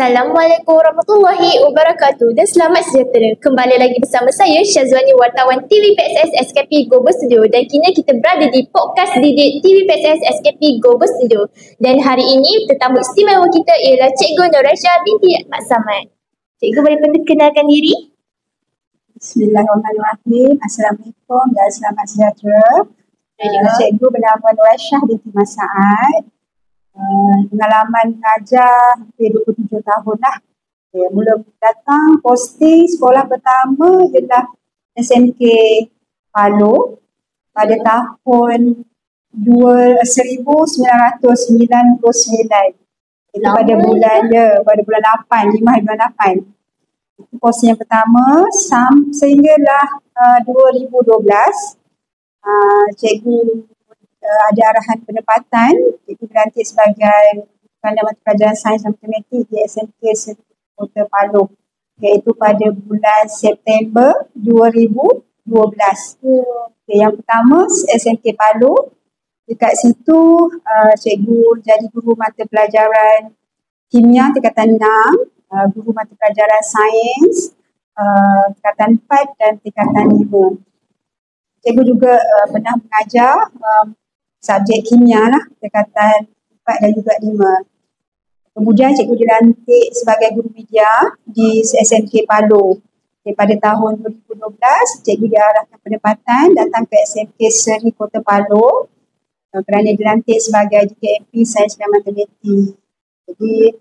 Assalamualaikum warahmatullahi wabarakatuh dan selamat sejahtera. Kembali lagi bersama saya Syazwani, wartawan TVPSS SKP Global Studio, dan kini kita berada di podcast didik TVPSS SKP Global Studio. Dan hari ini tetamu istimewa kita ialah Cikgu Noresha binti Mak Samad. Cikgu boleh perkenalkan diri? Bismillahirrahmanirrahim. Assalamualaikum dan selamat sejahtera. Cikgu bernama Noresha binti Mak Samad. Pengalaman mengajar hampir 27 tahun lah. Mula datang posting sekolah pertama ialah SMK Palo pada tahun 1999. Itu pada bulan 8, 5 hari bulan 8. Itu posting yang pertama sehinggalah 2012 cikgu ada arahan penempatan. Cikgu dilantik sebagai Kepala Mata Pelajaran Sains dan Matematik di SMK Seri Kota Palu, iaitu pada bulan September 2012. Yang pertama SMK Palu. Dekat situ cikgu jadi guru mata pelajaran kimia tingkatan 6, guru mata pelajaran sains tingkatan 4 dan tingkatan 5. Cikgu juga pernah mengajar subjek kimia lah, tingkatan 4 dan juga 5. Kemudian cikgu dilantik sebagai guru media di SMK Palu. Pada tahun 2012, cikgu diarahkan penempatan datang ke SMK Seri Kota Palu kerana dilantik sebagai JKMP Sains dan Matematik. Jadi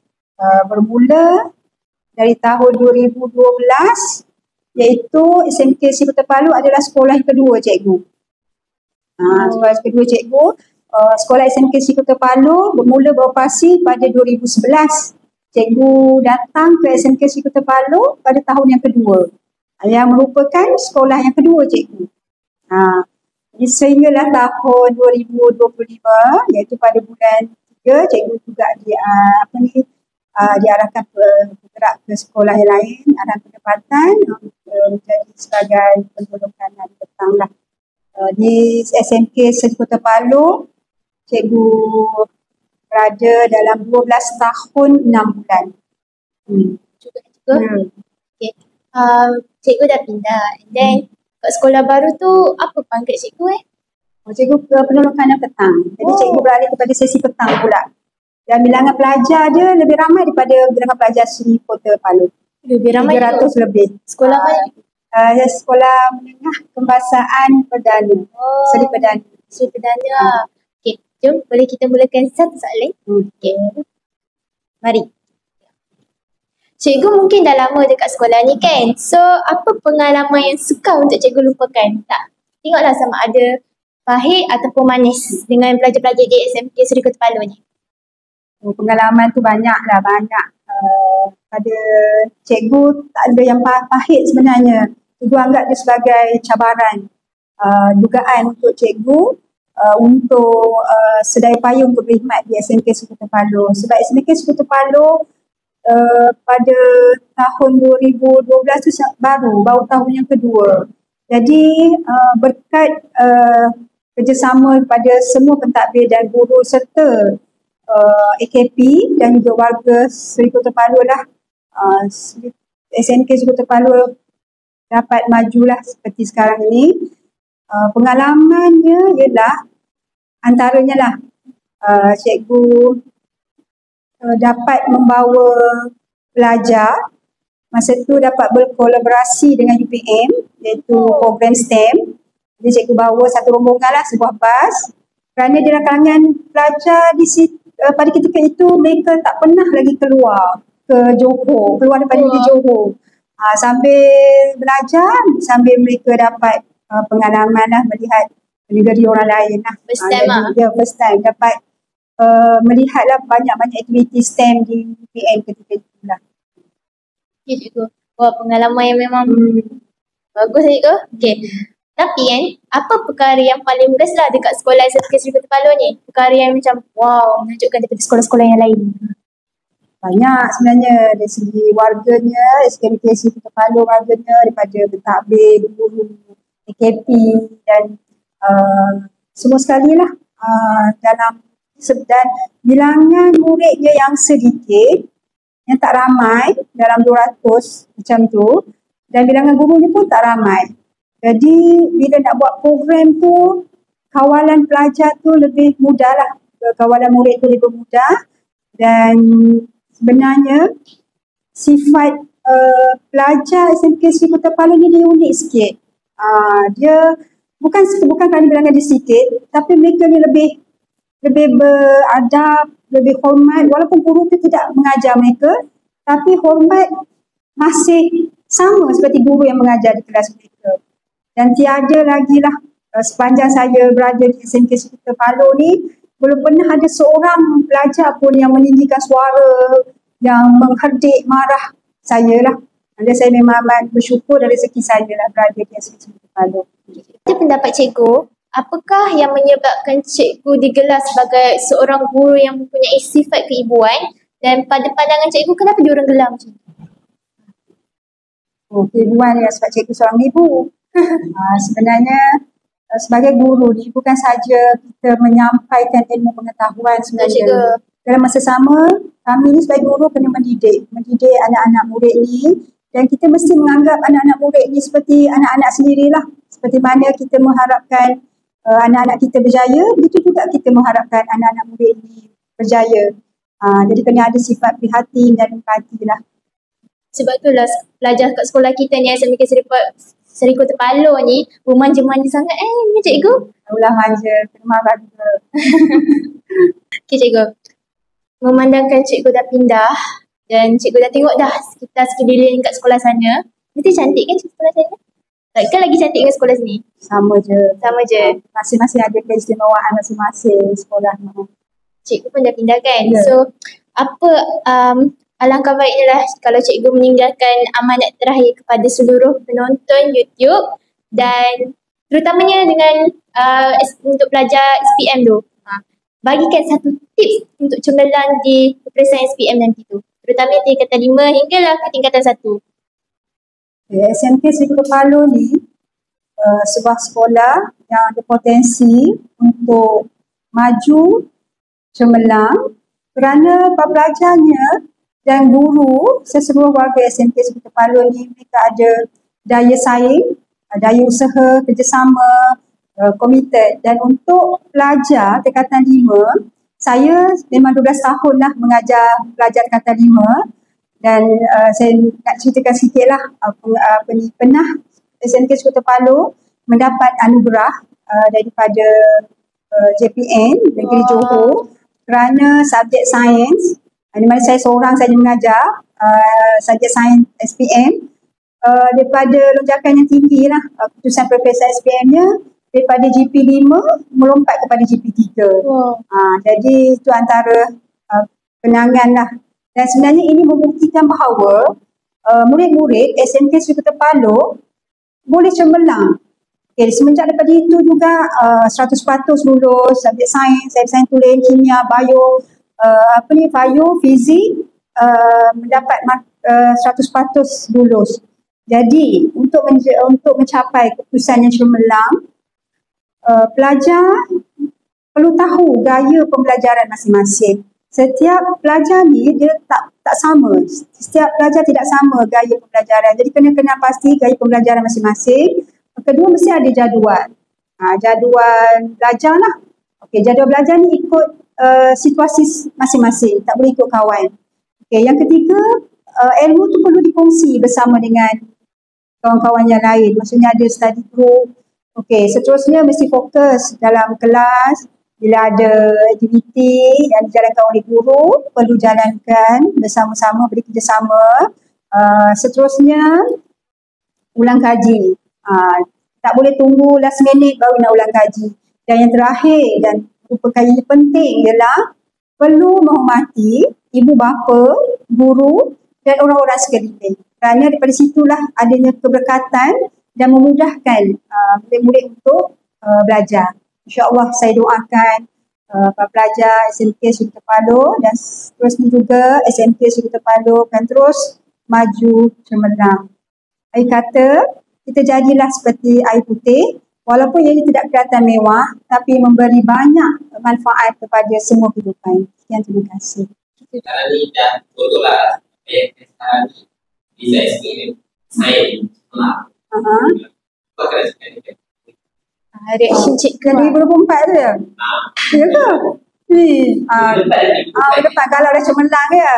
bermula dari tahun 2012, iaitu SMK Seri Kota Palu adalah sekolah yang kedua cikgu. Sekolah kedua cikgu, sekolah SMK Seri Kota Palu bermula beroperasi pada 2011. Cikgu datang ke SMK Seri Kota Palu pada tahun yang kedua, yang merupakan sekolah yang kedua cikgu. Sehinggalah tahun 2025, iaitu pada bulan 3, cikgu juga diarahkan bergerak ke sekolah yang lain, arahan penempatan menjadi sebagai penolong kanan petang lah. Di SMK Seri Kota Palu, cikgu berada dalam 12 tahun 6 bulan. Okay. Cikgu dah pindah. Dan kat sekolah baru tu, apa pangkat cikgu Cikgu penolong kanan petang. Jadi cikgu beralih kepada sesi petang pula. Dan bilangan pelajar dia lebih ramai daripada bilangan pelajar Seri Kota Palu. Lebih ramai 300 lebih. Sekolah mana? Sekolah Menengah Kembasaan Perdana. Seri Perdana. Seri Perdana. Okey, jom boleh kita mulakan satu soalan. Okey. Mari. Cikgu mungkin dah lama dekat sekolah ni kan? So, apa pengalaman yang sukar untuk cikgu lupakan? Tak? Tengoklah sama ada pahit ataupun manis dengan pelajar-pelajar di SMK Seri Kota Palu ni. Pengalaman tu banyak. Pada cikgu tak ada yang pahit sebenarnya. Cikgu anggap dia sebagai cabaran, dugaan untuk cikgu untuk sedaya payah untuk berkhidmat di SMK Seri Kota Palu. Sebab SMK Seri Kota Palu pada tahun 2012 tu baru tahun yang kedua. Jadi berkat kerjasama kepada semua pentadbir dan guru serta AKP dan juga warga Seri Kota Palu lah, SMK Seri Kota Palu dapat majulah seperti sekarang ini. Pengalamannya ialah antaranya lah cikgu dapat membawa pelajar masa tu dapat berkolaborasi dengan UPM, iaitu program STEM. Jadi cikgu bawa satu rombongan lah, sebuah bas, kerana di kalangan pelajar di situ pada ketika itu mereka tak pernah lagi keluar daripada negeri Johor. Sambil belajar, sambil mereka dapat pengalaman lah, melihat negeri orang lain lah. First time first time dapat melihatlah banyak-banyak aktiviti STEM di UPM ketika itu lah. Ya cikgu. Wah, pengalaman yang memang bagus cikgu. Okay. Tapi kan, apa perkara yang paling best lah dekat sekolah SMK Seri Kota Palu ni? Perkara yang macam wow, menunjukkan daripada sekolah-sekolah yang lain. Banyak sebenarnya, dari segi warganya, SMK Seri Kota Palu warganya, daripada pentadbir, guru, AKP dan semua sekali lah dalam dan bilangan muridnya yang sedikit yang tak ramai, dalam 200 macam tu, dan bilangan gurunya pun tak ramai. Jadi bila nak buat program tu, kawalan pelajar tu lebih mudah lah, kawalan murid tu lebih mudah. Dan sebenarnya sifat pelajar SMK Seri Kota Palu ni dia unik sikit. Dia bukan kerana bilangan dia sikit, tapi mereka ni lebih beradab, lebih hormat, walaupun guru tu tidak mengajar mereka, tapi hormat masih sama seperti guru yang mengajar di kelas mereka. Dan tiada lagi lah, sepanjang saya berada di SMK Seri Kota Palu ni, belum pernah ada seorang pelajar pun yang meninggikan suara, yang mengherdik marah saya lah. Dan saya memang amat bersyukur dan rezeki saya lah berada di SMK Seri Kota Palu. Itu pendapat cikgu, apakah yang menyebabkan cikgu digelar sebagai seorang guru yang mempunyai sifat keibuan, dan pada pandangan cikgu kenapa diorang gelar macam tu? Keibuan ya, sebab cikgu seorang ibu. Sebenarnya sebagai guru ni bukan saja kita menyampaikan ilmu pengetahuan sebenarnya. Dalam masa sama, kami ni sebagai guru kena mendidik anak-anak murid ni, dan kita mesti menganggap anak-anak murid ni seperti anak-anak sendirilah. Seperti mana kita mengharapkan anak-anak kita berjaya, begitu juga kita mengharapkan anak-anak murid ni berjaya. Jadi kena ada sifat prihatin dan empati lah. Sebab itulah pelajar kat sekolah kita ni, SMK Seri Kota Palu ni bermanja-manja sangat ni cikgu. Ulah manja, kena marah juga. Okay cikgu, memandangkan cikgu dah pindah dan cikgu dah tengok dah sekitar sekeliling kat sekolah sana, mesti cantik kan sekolah sana? Takkan lagi cantik dengan sekolah sini? Sama je. Masing-masing ada keistimewaan masing-masing sekolah ni. Cikgu pun dah pindah kan? Ya. So, apa alangkah baiknya lah kalau cikgu meninggalkan amanat terakhir kepada seluruh penonton YouTube dan terutamanya dengan untuk pelajar SPM tu. Bagikan satu tips untuk cemerlang di peperiksaan SPM nanti tu. Terutamanya tingkatan 5 hinggalah ke tingkatan 1. SMK Seri Kota Palu ni sebuah sekolah yang ada potensi untuk maju cemerlang kerana pelajarnya dan guru seseluruh warga SMK Seri Kota Palu ni mereka ada daya saing, daya usaha, kerjasama, komited. Dan untuk pelajar tingkatan 5, saya memang 12 tahun lah mengajar pelajar tingkatan 5. Dan saya nak ceritakan sikit lah pernah SMK Seri Kota Palu mendapat anugerah daripada JPN Negeri Johor kerana subjek sains, di mana saya seorang saja mengajar subjek sains SPM, daripada lonjakan yang tinggi lah, keputusan Profesor SPM-nya daripada GP5 melompat kepada GP3. Jadi itu antara kenangan lah. Dan sebenarnya ini membuktikan bahawa murid-murid SMK Seri Kota Palu boleh cemerlang. Semenjak daripada itu juga 100% lulus subjek sains, sains tulen, kimia, bio, fizik, mendapat 100% lulus. Jadi untuk mencapai keputusan yang cemerlang, pelajar perlu tahu gaya pembelajaran masing-masing. Setiap pelajar ni dia tak sama. Setiap pelajar tidak sama gaya pembelajaran. Jadi kena pasti gaya pembelajaran masing-masing. Kedua, mesti ada jadual. Jadual belajar lah. Jadual belajar ni ikut situasi masing-masing. Tak boleh ikut kawan. Yang ketiga, ilmu tu perlu dikongsi bersama dengan kawan-kawan yang lain. Maksudnya ada study group. Seterusnya mesti fokus dalam kelas. Bila ada aktiviti yang dijalankan oleh guru, perlu jalankan bersama-sama, bekerjasama. Seterusnya, ulang kaji. Tak boleh tunggu last minute baru nak ulang kaji. Dan yang terakhir dan merupakan yang penting ialah perlu menghormati ibu bapa, guru dan orang-orang sekeliling. Kerana daripada situlah adanya keberkatan dan memudahkan murid-murid untuk belajar. InsyaAllah saya doakan para pelajar SMK Seri Kota Palu dan seterusnya juga SMK Seri Kota Palu akan terus maju cemerlang. Saya kata kita jadilah seperti air putih, walaupun ia tidak kelihatan mewah tapi memberi banyak manfaat kepada semua kehidupan. Sekian, terima kasih. Ini dah betul lah Reaction cikgu. 2024 tu ya? Ya ke? Depan kalau dah cemerlang ya.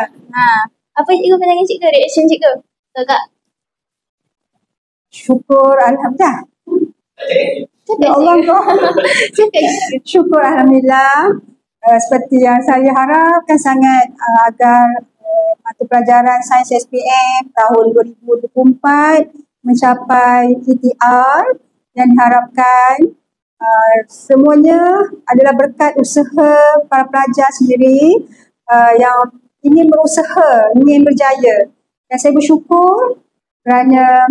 Apa cikgu pandangan cikgu? Reaction cikgu? Kakak. Syukur Alhamdulillah. Ya Allah kau. Syukur Alhamdulillah. Seperti yang saya harapkan sangat agar mata pelajaran Sains SPM tahun 2024 mencapai TTR yang diharapkan. Semuanya adalah berkat usaha para pelajar sendiri yang ingin berusaha, ingin berjaya. Dan saya bersyukur kerana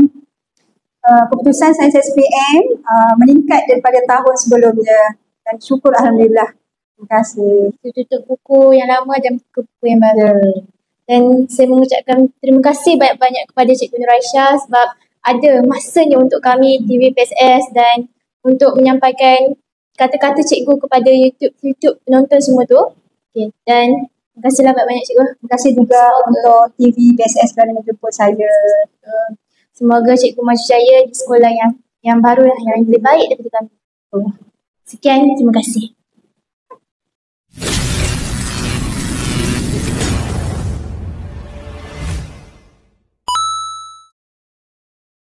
keputusan Sains SPM meningkat daripada tahun sebelumnya. Dan syukur Alhamdulillah. Terima kasih. Tutup buku yang lama dan buku yang baru. Dan saya mengucapkan terima kasih banyak-banyak kepada Cikgu Nur Aisyah sebab ada masanya untuk kami TVPSS dan untuk menyampaikan kata-kata cikgu kepada YouTube penonton semua tu. Okay. Dan terima kasihlah banyak-banyak cikgu. Terima kasih juga untuk TVPSS kerana menjemput saya. Semoga cikgu maju jaya di sekolah yang baru lah, yang lebih baik daripada kami. Sekian, terima kasih.